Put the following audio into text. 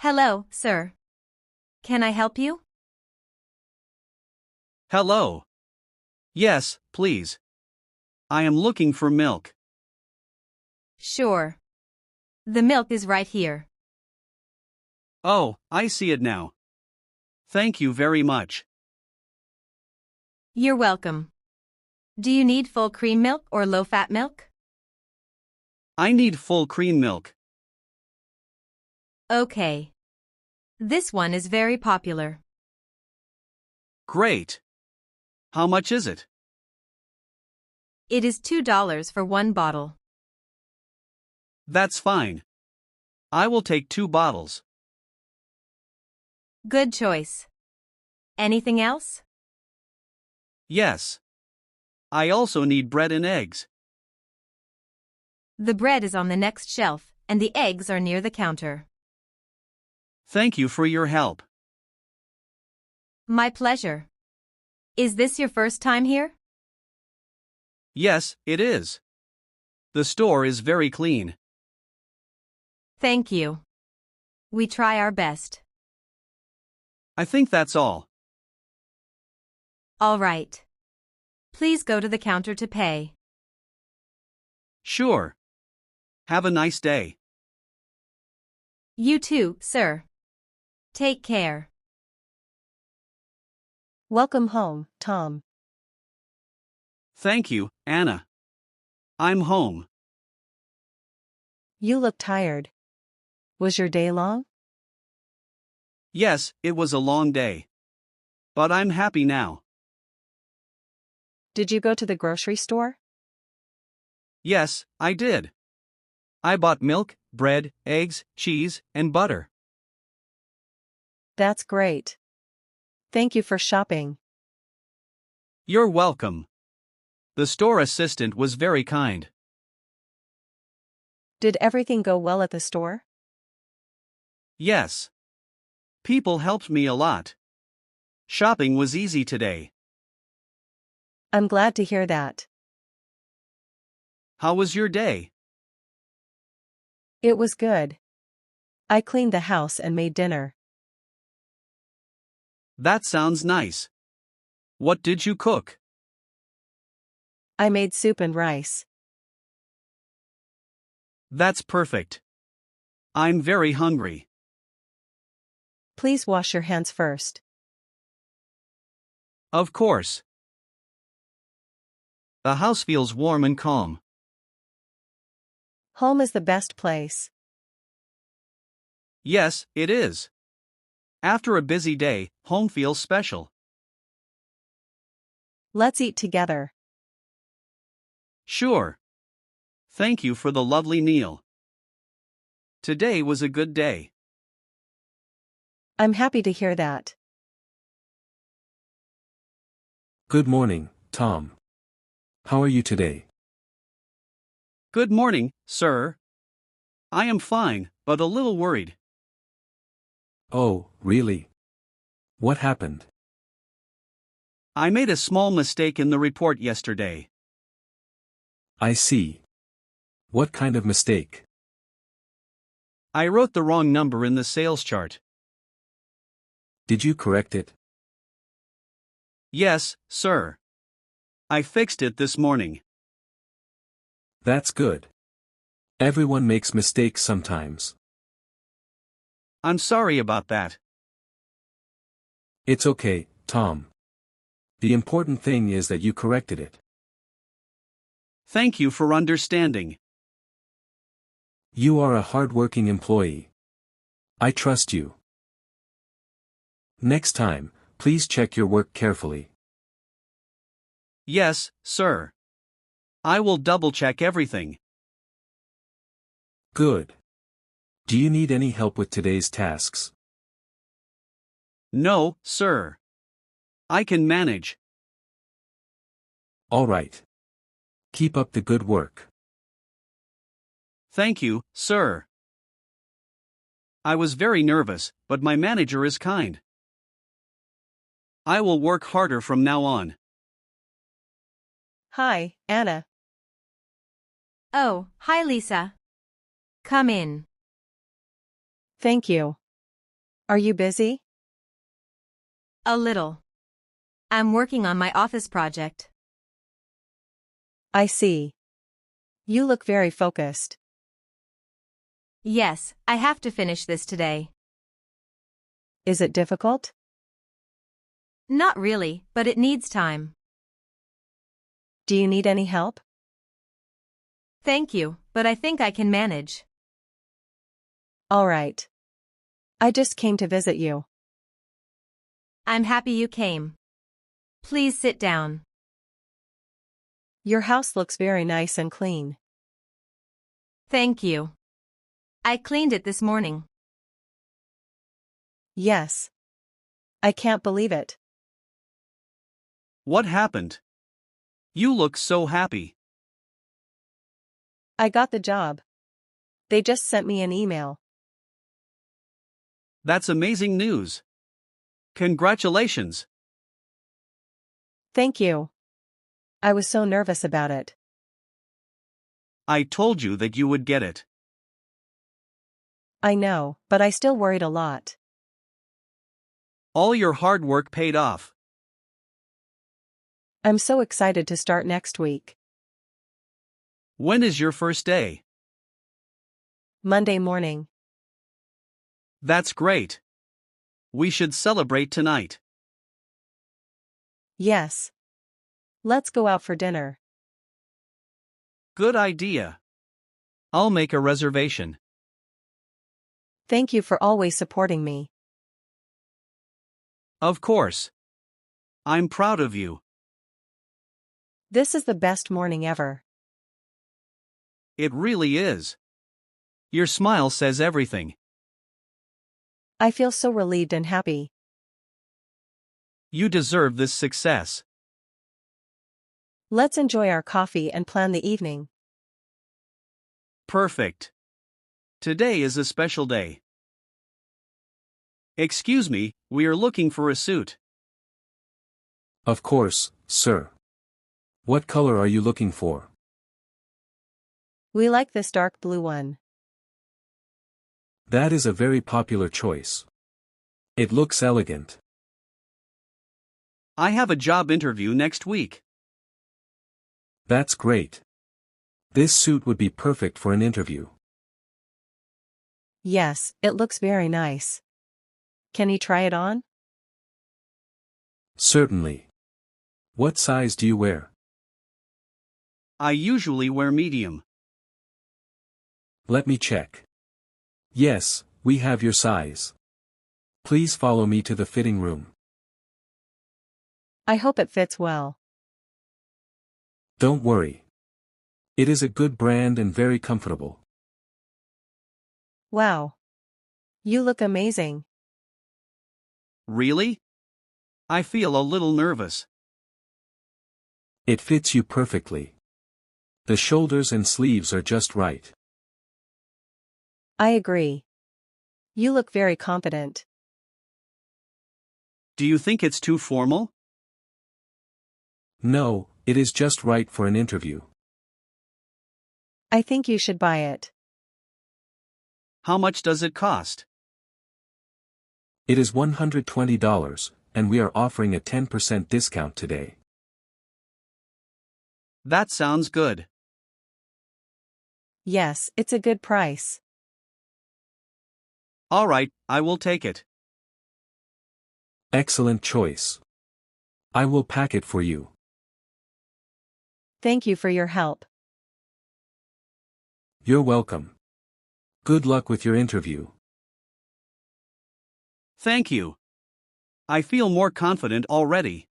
Hello, sir. Can I help you? Hello. Yes, please. I am looking for milk. Sure. The milk is right here. Oh, I see it now. Thank you very much. You're welcome. Do you need full cream milk or low-fat milk? I need full cream milk. Okay. This one is very popular. Great. How much is it? It is $2 for one bottle. That's fine. I will take 2 bottles. Good choice. Anything else? Yes. I also need bread and eggs. The bread is on the next shelf, and the eggs are near the counter. Thank you for your help. My pleasure. Is this your first time here? Yes, it is. The store is very clean. Thank you. We try our best. I think that's all. All right. Please go to the counter to pay. Sure. Have a nice day. You too, sir. Take care. Welcome home, Tom. Thank you, Anna. I'm home. You look tired. Was your day long? Yes, it was a long day. But I'm happy now. Did you go to the grocery store? Yes, I did. I bought milk, bread, eggs, cheese, and butter. That's great. Thank you for shopping. You're welcome. The store assistant was very kind. Did everything go well at the store? Yes. People helped me a lot. Shopping was easy today. I'm glad to hear that. How was your day? It was good. I cleaned the house and made dinner. That sounds nice. What did you cook? I made soup and rice. That's perfect. I'm very hungry. Please wash your hands first. Of course. The house feels warm and calm. Home is the best place. Yes, it is. After a busy day, home feels special. Let's eat together. Sure. Thank you for the lovely meal. Today was a good day. I'm happy to hear that. Good morning, Tom. How are you today? Good morning, sir. I am fine, but a little worried. Oh, really? What happened? I made a small mistake in the report yesterday. I see. What kind of mistake? I wrote the wrong number in the sales chart. Did you correct it? Yes, sir. I fixed it this morning. That's good. Everyone makes mistakes sometimes. I'm sorry about that. It's okay, Tom. The important thing is that you corrected it. Thank you for understanding. You are a hard-working employee. I trust you. Next time, please check your work carefully. Yes, sir. I will double-check everything. Good. Do you need any help with today's tasks? No, sir. I can manage. All right. Keep up the good work. Thank you, sir. I was very nervous, but my manager is kind. I will work harder from now on. Hi, Anna. Oh, hi Lisa. Come in. Thank you. Are you busy? A little. I'm working on my office project. I see. You look very focused. Yes, I have to finish this today. Is it difficult? Not really, but it needs time. Do you need any help? Thank you, but I think I can manage. All right. I just came to visit you. I'm happy you came. Please sit down. Your house looks very nice and clean. Thank you. I cleaned it this morning. Yes. I can't believe it. What happened? You look so happy. I got the job. They just sent me an email. That's amazing news. Congratulations. Thank you. I was so nervous about it. I told you that you would get it. I know, but I still worried a lot. All your hard work paid off. I'm so excited to start next week. When is your first day? Monday morning. That's great. We should celebrate tonight. Yes. Let's go out for dinner. Good idea. I'll make a reservation. Thank you for always supporting me. Of course. I'm proud of you. This is the best morning ever. It really is. Your smile says everything. I feel so relieved and happy. You deserve this success. Let's enjoy our coffee and plan the evening. Perfect. Today is a special day. Excuse me, we are looking for a suit. Of course, sir. What color are you looking for? We like this dark blue one. That is a very popular choice. It looks elegant. I have a job interview next week. That's great. This suit would be perfect for an interview. Yes, it looks very nice. Can you try it on? Certainly. What size do you wear? I usually wear medium. Let me check. Yes, we have your size. Please follow me to the fitting room. I hope it fits well. Don't worry. It is a good brand and very comfortable. Wow. You look amazing. Really? I feel a little nervous. It fits you perfectly. The shoulders and sleeves are just right. I agree. You look very confident. Do you think it's too formal? No, it is just right for an interview. I think you should buy it. How much does it cost? It is $120, and we are offering a 10% discount today. That sounds good. Yes, it's a good price. All right, I will take it. Excellent choice. I will pack it for you. Thank you for your help. You're welcome. Good luck with your interview. Thank you. I feel more confident already.